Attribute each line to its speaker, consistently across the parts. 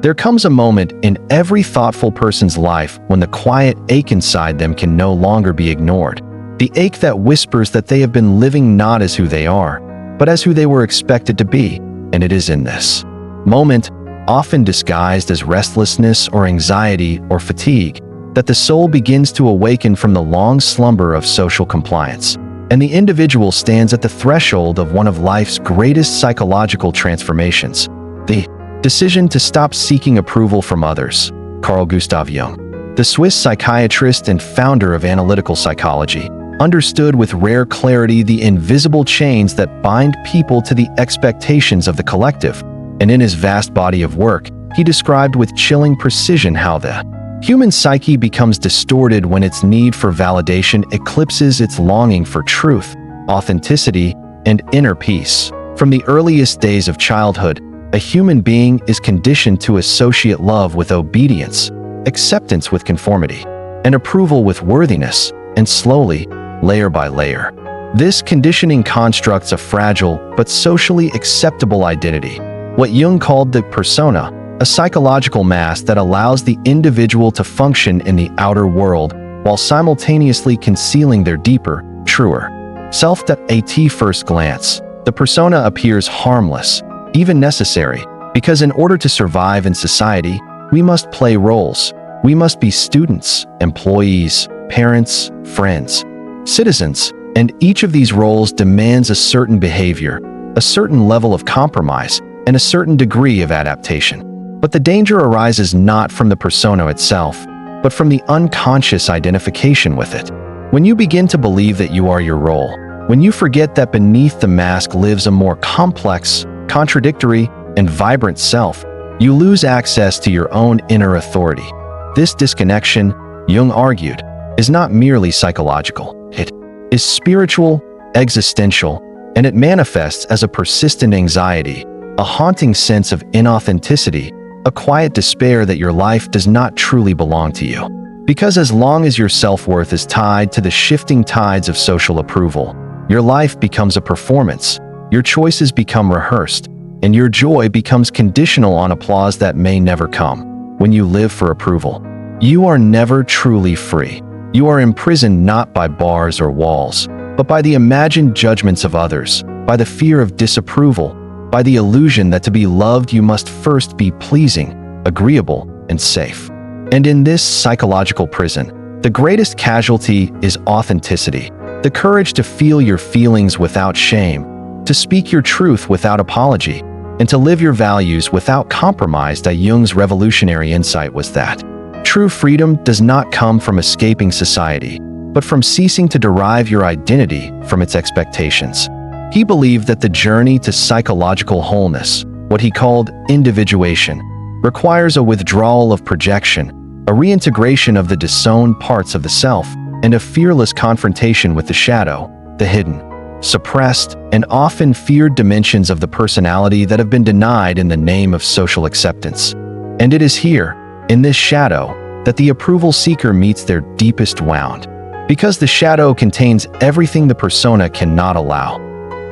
Speaker 1: There comes a moment in every thoughtful person's life when the quiet ache inside them can no longer be ignored. The ache that whispers that they have been living not as who they are, but as who they were expected to be. And it is in this moment, often disguised as restlessness or anxiety or fatigue, that the soul begins to awaken from the long slumber of social compliance, and the individual stands at the threshold of one of life's greatest psychological transformations, the decision to stop seeking approval from others. Carl Jung, the Swiss psychiatrist and founder of analytical psychology, understood with rare clarity the invisible chains that bind people to the expectations of the collective, and in his vast body of work, he described with chilling precision how the human psyche becomes distorted when its need for validation eclipses its longing for truth, authenticity, and inner peace. From the earliest days of childhood, a human being is conditioned to associate love with obedience, acceptance with conformity, and approval with worthiness, and slowly, layer by layer, this conditioning constructs a fragile but socially acceptable identity, what Jung called the persona, a psychological mask that allows the individual to function in the outer world while simultaneously concealing their deeper, truer self. At first glance, the persona appears harmless, even necessary, because in order to survive in society, we must play roles. We must be students, employees, parents, friends, citizens, and each of these roles demands a certain behavior, a certain level of compromise, and a certain degree of adaptation. But the danger arises not from the persona itself, but from the unconscious identification with it. When you begin to believe that you are your role, when you forget that beneath the mask lives a more complex, contradictory, and vibrant self, you lose access to your own inner authority. This disconnection, Jung argued, is not merely psychological. It is spiritual, existential, and it manifests as a persistent anxiety, a haunting sense of inauthenticity, a quiet despair that your life does not truly belong to you. Because as long as your self-worth is tied to the shifting tides of social approval, your life becomes a performance, your choices become rehearsed, and your joy becomes conditional on applause that may never come. When you live for approval, you are never truly free. You are imprisoned not by bars or walls, but by the imagined judgments of others, by the fear of disapproval, by the illusion that to be loved you must first be pleasing, agreeable, and safe. And in this psychological prison, the greatest casualty is authenticity, the courage to feel your feelings without shame, to speak your truth without apology, and to live your values without compromise. Jung's revolutionary insight was that true freedom does not come from escaping society, but from ceasing to derive your identity from its expectations. He believed that the journey to psychological wholeness, what he called individuation, requires a withdrawal of projection, a reintegration of the disowned parts of the self, and a fearless confrontation with the shadow, the hidden, suppressed, and often feared dimensions of the personality that have been denied in the name of social acceptance. And it is here, in this shadow, that the approval seeker meets their deepest wound. Because the shadow contains everything the persona cannot allow: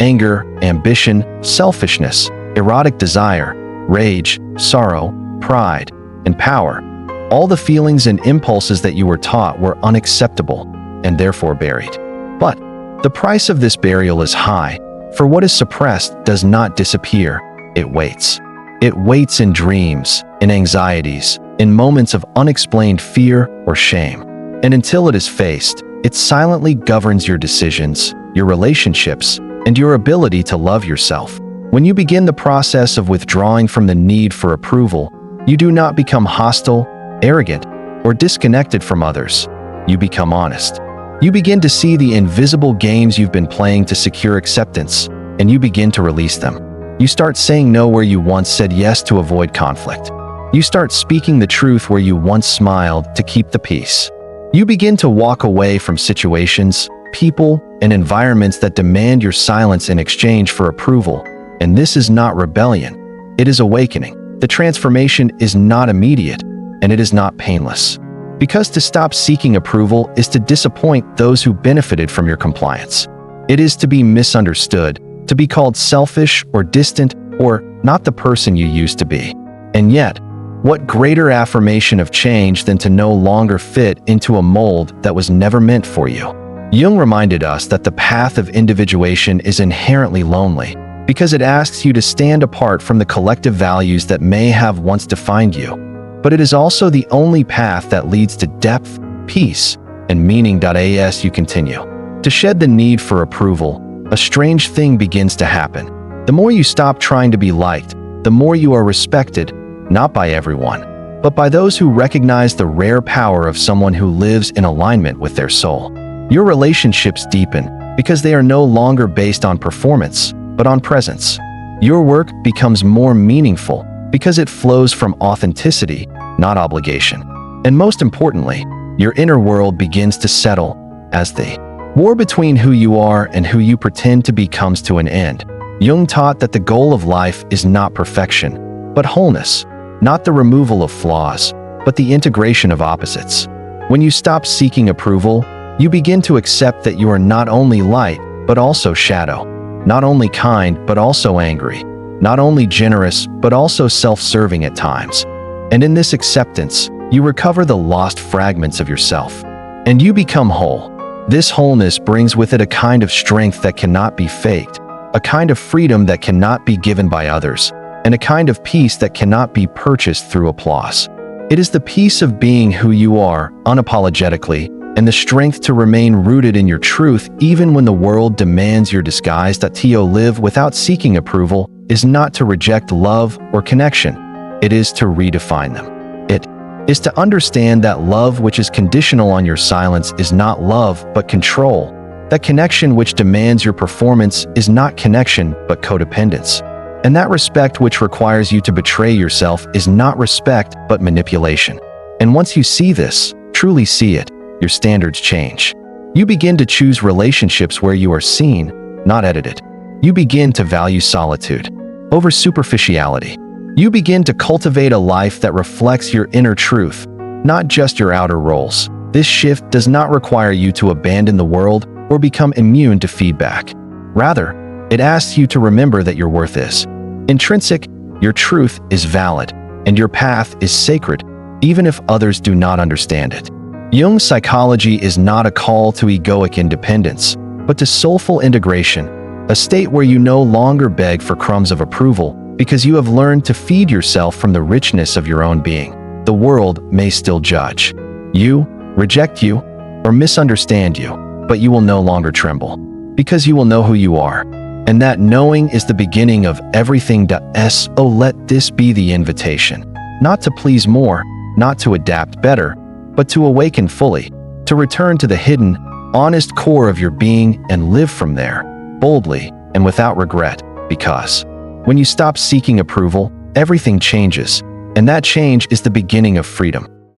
Speaker 1: anger, ambition, selfishness, erotic desire, rage, sorrow, pride, and power. All the feelings and impulses that you were taught were unacceptable and therefore buried. But the price of this burial is high, for what is suppressed does not disappear, it waits. It waits in dreams, in anxieties, in moments of unexplained fear or shame. And until it is faced, it silently governs your decisions, your relationships, and your ability to love yourself. When you begin the process of withdrawing from the need for approval, you do not become hostile, arrogant, or disconnected from others. You become honest. You begin to see the invisible games you've been playing to secure acceptance, and you begin to release them. You start saying no where you once said yes to avoid conflict. You start speaking the truth where you once smiled to keep the peace. You begin to walk away from situations, people, and environments that demand your silence in exchange for approval. And this is not rebellion. It is awakening. The transformation is not immediate, and it is not painless. Because to stop seeking approval is to disappoint those who benefited from your compliance. It is to be misunderstood, to be called selfish or distant or not the person you used to be. And yet, What greater affirmation of change than to no longer fit into a mold that was never meant for you? Jung reminded us that the path of individuation is inherently lonely, because it asks you to stand apart from the collective values that may have once defined you. But it is also the only path that leads to depth, peace, and meaning. As you continue to shed the need for approval, a strange thing begins to happen. The more you stop trying to be liked, the more you are respected, not by everyone, but by those who recognize the rare power of someone who lives in alignment with their soul. Your relationships deepen because they are no longer based on performance, but on presence. Your work becomes more meaningful because it flows from authenticity, not obligation. And most importantly, your inner world begins to settle as the war between who you are and who you pretend to be comes to an end. Jung taught that the goal of life is not perfection, but wholeness, not the removal of flaws, but the integration of opposites. When you stop seeking approval, you begin to accept that you are not only light, but also shadow, not only kind, but also angry, not only generous, but also self-serving at times. And in this acceptance, you recover the lost fragments of yourself, and you become whole. This wholeness brings with it a kind of strength that cannot be faked, a kind of freedom that cannot be given by others, and a kind of peace that cannot be purchased through applause. It is the peace of being who you are, unapologetically, and the strength to remain rooted in your truth even when the world demands your disguise. To live without seeking approval is not to reject love or connection, it is to redefine them. It is to understand that love which is conditional on your silence is not love but control, that connection which demands your performance is not connection but codependence, and that respect which requires you to betray yourself is not respect but manipulation. And once you see this, truly see it, your standards change. You begin to choose relationships where you are seen, not edited. You begin to value solitude over superficiality. You begin to cultivate a life that reflects your inner truth, not just your outer roles. This shift does not require you to abandon the world or become immune to feedback. Rather, it asks you to remember that your worth is intrinsic, your truth is valid, and your path is sacred, even if others do not understand it. Jung's psychology is not a call to egoic independence, but to soulful integration, a state where you no longer beg for crumbs of approval because you have learned to feed yourself from the richness of your own being. The world may still judge you, reject you, or misunderstand you, but you will no longer tremble, because you will know who you are. And that knowing is the beginning of everything. So let this be the invitation, not to please more, not to adapt better, but to awaken fully, to return to the hidden, honest core of your being and live from there, boldly and without regret, because when you stop seeking approval, everything changes, and that change is the beginning of freedom.